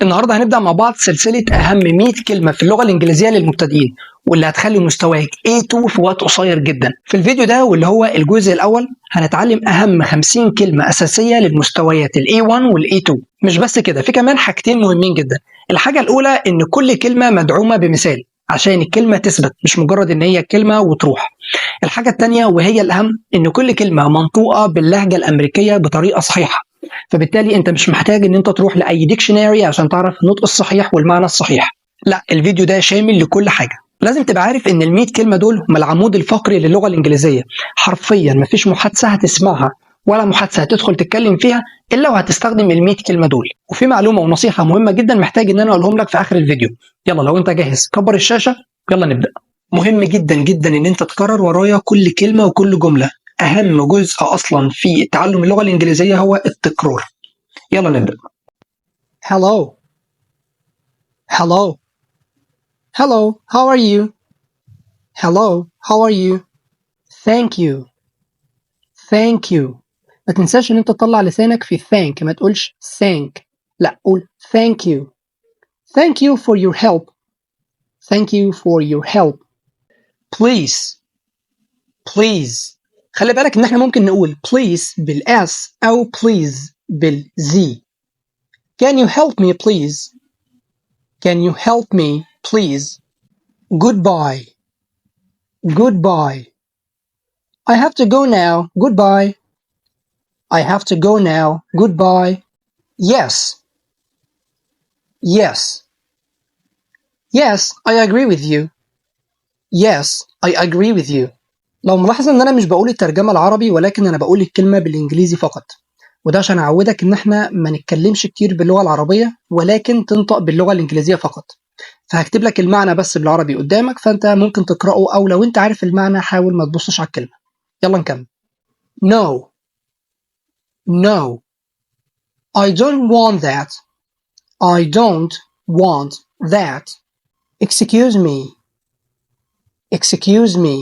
النهارده هنبدأ مع بعض سلسلة أهم 100 كلمة في اللغة الإنجليزية للمبتدئين واللي هتخلي مستواك A2 في وقت قصير جدا. في الفيديو ده واللي هو الجزء الأول هنتعلم أهم 50 كلمة أساسية للمستويات ال A1 وال A2. مش بس كده، في كمان حاجتين مهمين جدا. الحاجة الأولى إن كل كلمة مدعومة بمثال عشان الكلمة تثبت، مش مجرد إن هي كلمة وتروح. الحاجة التانية وهي الأهم إن كل كلمة منطوقة باللهجة الأمريكية بطريقة صحيحة، فبالتالي انت مش محتاج ان انت تروح لاي ديكشناري عشان تعرف النطق الصحيح والمعنى الصحيح. لا، الفيديو ده شامل لكل حاجه. لازم تبقى عارف ان ال100 كلمه دول هم العمود الفقري للغه الانجليزيه. حرفيا مفيش محادثه هتسمعها ولا محادثه هتدخل تتكلم فيها الا وهتستخدم ال100 كلمه دول. وفي معلومه ونصيحه مهمه جدا محتاج ان انا اقولهم لك في اخر الفيديو. يلا لو انت جاهز كبر الشاشه، يلا نبدا. مهم جدا جدا ان انت تكرر ورايا كل كلمه وكل جمله. اهم جزء اصلا في تعلم اللغه الانجليزيه هو التكرار. يلا نبدأ. Hello. Hello. Hello. How are you? Hello. How are you? Thank you. Thank you. ما تنساش ان انت تطلع لسانك في thank، ما تقولش thank. لا، قول thank you. Thank you for your help. Thank you for your help. Please. Please. خلي بالك ان احنا ممكن نقول please بالاس او please بالزي. Can you help me please? Can you help me please? Goodbye. Goodbye. I have to go now. Goodbye. I have to go now. Goodbye. Yes. Yes. Yes, I agree with you. Yes, I agree with you. لو ملاحظ ان انا مش بقول الترجمة العربي ولكن انا بقول الكلمة بالانجليزي فقط، وده عشان اعودك ان احنا ما نتكلمش كتير باللغة العربية ولكن تنطق باللغة الانجليزية فقط. فهكتب لك المعنى بس بالعربي قدامك، فانت ممكن تقرأه، او لو انت عارف المعنى حاول ما تبصش على الكلمة. يلا نكمل. No. No. I don't want that. I don't want that. Excuse me. Excuse me.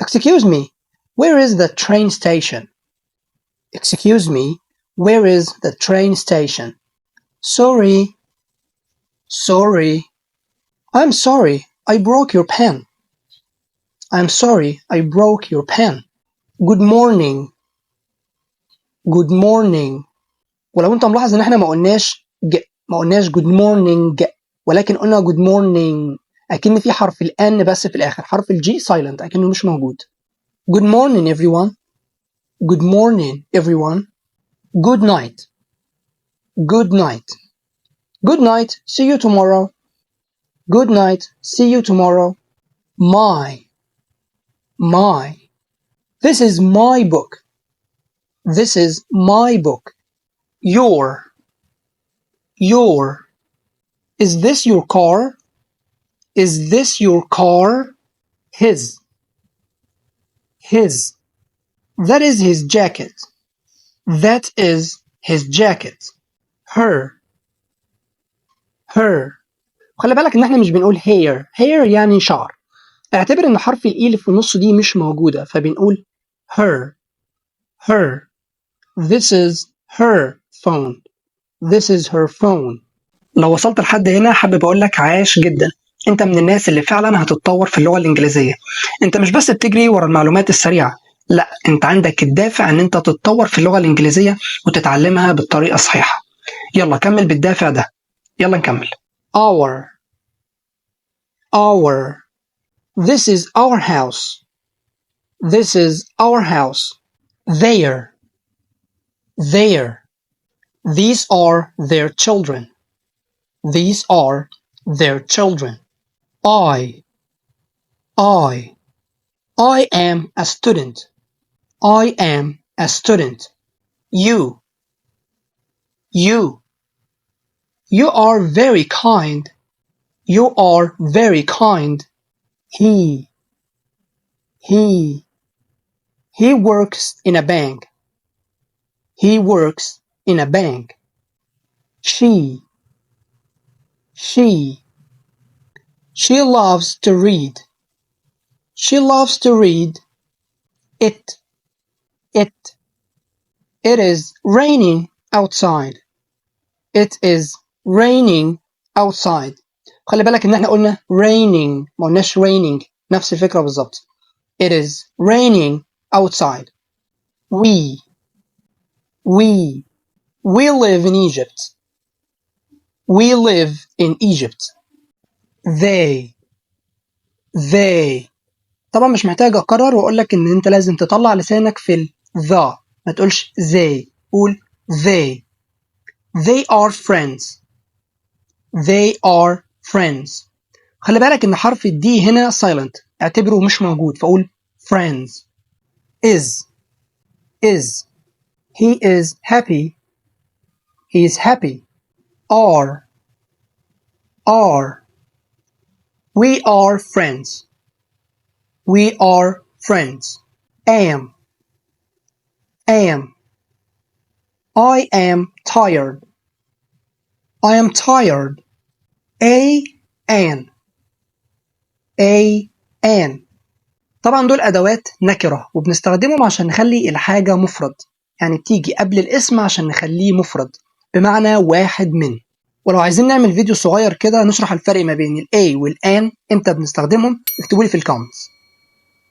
Excuse me. Where is the train station? Excuse me. Where is the train station? Sorry. Sorry. I'm sorry. I broke your pen. I'm sorry. I broke your pen. Good morning. Good morning. ولو انت ملاحظ ان احنا ما قلناش good morning ولكن قلنا good morning، اكن في حرف الان بس في الاخر، حرف الجي silent اكنه مش موجود. Good morning everyone. Good morning everyone. Good night. Good night. Good night. See you tomorrow. Good night. See you tomorrow. My. My. This is my book. This is my book. Your. Your. Is this your car? Is this your car? His. His. That is his jacket. That is his jacket. Her. Her. خلي بالك ان احنا مش بنقول hair. hair يعني شعر. اعتبر ان حرف الاي اللي في النص دي مش موجودة، فبنقول her. Her. This is her phone. This is her phone. لو وصلت لحد هنا حابب اقول لك عاش جدا. انت من الناس اللي فعلا هتتطور في اللغة الانجليزية. انت مش بس بتجري ورا المعلومات السريعة، لا، انت عندك الدافع ان انت تتطور في اللغة الانجليزية وتتعلمها بالطريقة الصحيحة. يلا كمل بالدافع ده. يلا نكمل. Our. Our. This is our house. This is our house. There. There. These are their children. These are their children. I. I am a student. I am a student. You. You are very kind. You are very kind. He works in a bank. He works in a bank. She loves to read. She loves to read. It is raining outside. It is raining outside. خلي بالك إن إحنا قلنا raining ما قلناش raining، نفس الفكرة بالظبط. It is raining outside. We live in Egypt. We live in Egypt. They طبعا مش محتاج أكرر وأقول لك إن أنت لازم تطلع لسانك في ال the، ما تقولش they، قول they are friends. They are friends. خلي بالك إن حرف الدي هنا silent، اعتبره مش موجود، فأقول friends. is he is happy. He is happy. are we are friends. We are friends. am I am tired. I am tired. an طبعا دول أدوات نكرة وبنستخدمهم عشان نخلي الحاجة مفرد، يعني بتيجي قبل الاسم عشان نخليه مفرد بمعنى واحد من. ولو عايزين نعمل فيديو صغير كده نشرح الفرق ما بين ال A وال an امتى بنستخدمهم اكتبوا لي في الكومنتس.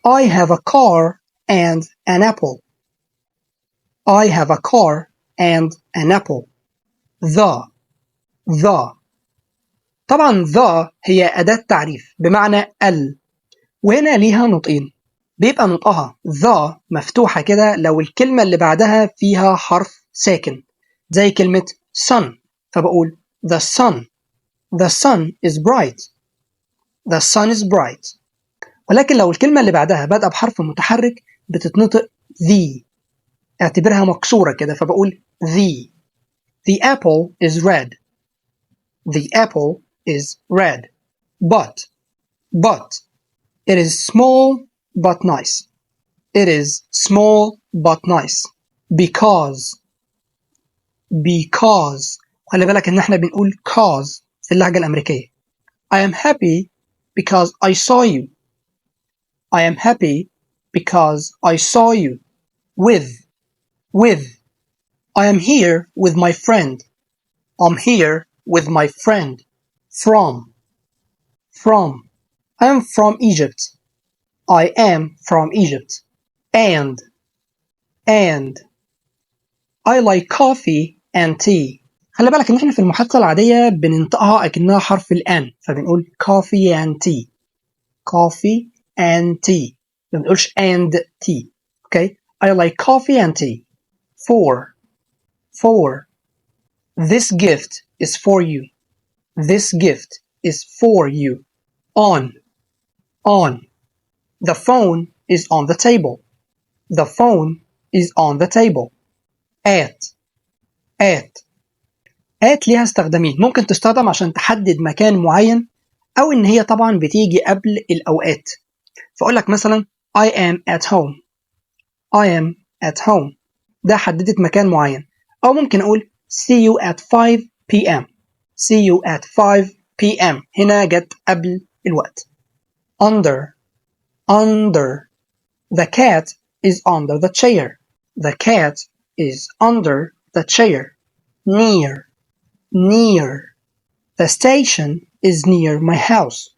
I have a car and an apple. I have a car and an apple. The طبعا the هي أداة تعريف بمعنى ال، وهنا ليها نطقين، بيبقى نطقها the مفتوحة كده لو الكلمة اللي بعدها فيها حرف ساكن زي كلمة sun، فبقول the sun. The sun is bright. The sun is bright. ولكن لو الكلمة اللي بعدها بدأ بحرف متحرك بتتنطق the، اعتبرها مكسورة كده، فبقول the. The apple is red. The apple is red. But it is small but nice. It is small but nice. Because خلي بالك ان احنا بنقول cause في اللهجة الأمريكية. I am happy because I saw you. I am happy because I saw you. With I am here with my friend. I'm here with my friend. From I am from Egypt. I am from Egypt. And I like coffee and tea. خلي بالك ان احنا في المحادثة العادية بننطقها اكنها حرف الان، فبنقول coffee and tea. coffee and tea، ما بنقولش and tea. Okay, I like coffee and tea. For this gift is for you. This gift is for you. On the phone is on the table. The phone is on the table. At ليها استخدامين، ممكن تستخدم عشان تحدد مكان معين أو إن هي طبعا بتيجي قبل الأوقات، فأقول لك مثلا I am at home. I am at home ده حددت مكان معين. أو ممكن أقول see you at 5 p.m. See you at 5 p.m. هنا جت قبل الوقت. Under the cat is under the chair. The cat is under the chair. Near the station is near my house.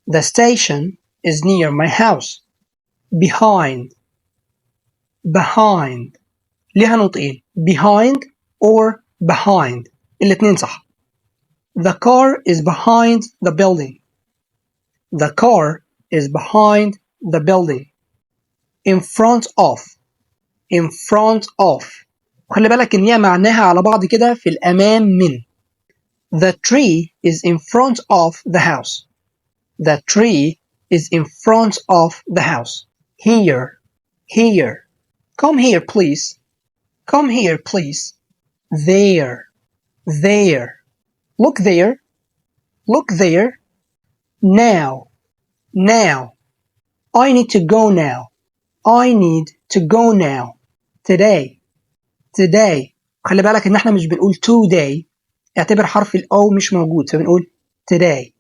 The station is near my house. Behind ليها نطقين behind or behind، الاتنين صح. The car is behind the building. The car is behind the building. In front of خلي بالك ان هي معناها على بعض كده في الامام من. The tree is in front of the house. The tree is in front of the house. Here come here please. Come here please. There look there. Now I need to go now. I need to go now. Today خلي بالك ان احنا مش بنقول today، اعتبر حرف الاو مش موجود، فبنقول today.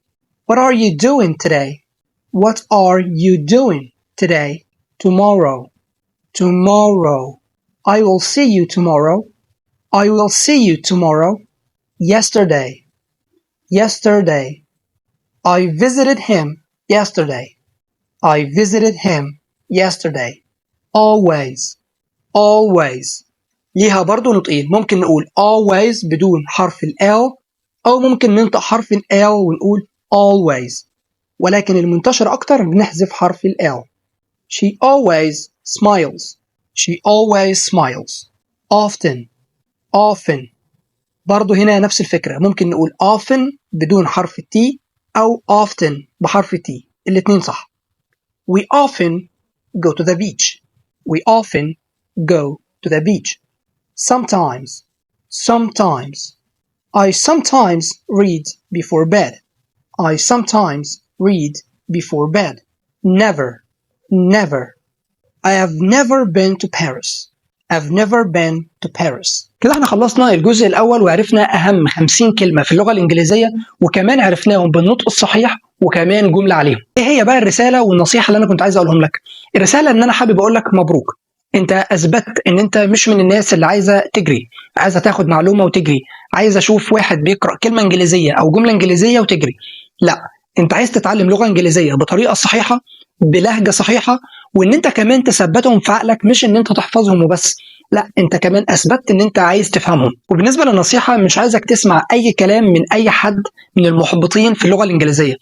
What are you doing today? What are you doing today? Tomorrow I will see you tomorrow. I will see you tomorrow. Yesterday yesterday. I visited him yesterday. I visited him yesterday. always always ليها برضو نطقين، ممكن نقول always بدون حرف ال L، أو ممكن ننطق حرف ال L ونقول always، ولكن المنتشر أكتر بنحذف حرف ال L. She always smiles. She always smiles. often often برضو هنا نفس الفكرة، ممكن نقول often بدون حرف T أو often بحرف T، الاتنين صح. We often go to the beach. We often go to the beach. Sometimes sometimes I sometimes read before bed. I sometimes read before bed. Never never I have never been to Paris. I've never been to Paris. كده احنا خلصنا الجزء الأول وعرفنا أهم 50 كلمة في اللغة الإنجليزية، وكمان عرفناهم بالنطق الصحيح وكمان جملة عليهم. ايه هي بقى الرسالة والنصيحة اللي أنا كنت عايز أقولهم لك؟ الرسالة إن أنا حابب أقول لك مبروك. أنت أثبتت إن أنت مش من الناس اللي عايزة تجري، عايزة تاخد معلومة وتجري، عايزة أشوف واحد بيقرأ كلمة إنجليزية أو جملة إنجليزية وتجري. لا، أنت عايز تتعلم لغة إنجليزية بطريقة صحيحة، بلهجة صحيحة، وإن أنت كمان تثبتهم في عقلك، مش إن أنت تحفظهم وبس. لا، انت كمان اثبتت ان انت عايز تفهمهم. وبالنسبه للنصيحه، مش عايزك تسمع اي كلام من اي حد من المحبطين في اللغه الانجليزيه.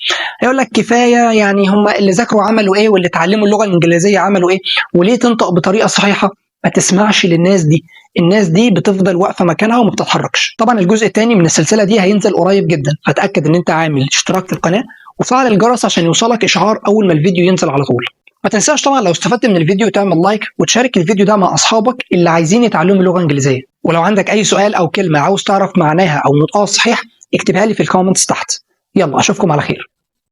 هيقول لك كفايه، يعني هم اللي ذاكروا عملوا ايه واللي اتعلموا اللغه الانجليزيه عملوا ايه، وليه تنطق بطريقه صحيحه؟ ما تسمعش للناس دي. الناس دي بتفضل واقفه مكانها وما بتتحركش. طبعا الجزء الثاني من السلسله دي هينزل قريب جدا، فتاكد ان انت عامل اشتراك في القناه وفعل الجرس عشان يوصلك اشعار اول ما الفيديو ينزل على طول. ما تنساش طبعا لو استفدت من الفيديو تعمل لايك وتشارك الفيديو ده مع اصحابك اللي عايزين يتعلموا لغه انجليزيه. ولو عندك اي سؤال او كلمه عاوز تعرف معناها او نطقها الصحيح، اكتبها لي في الكومنتس تحت. يلا اشوفكم على خير.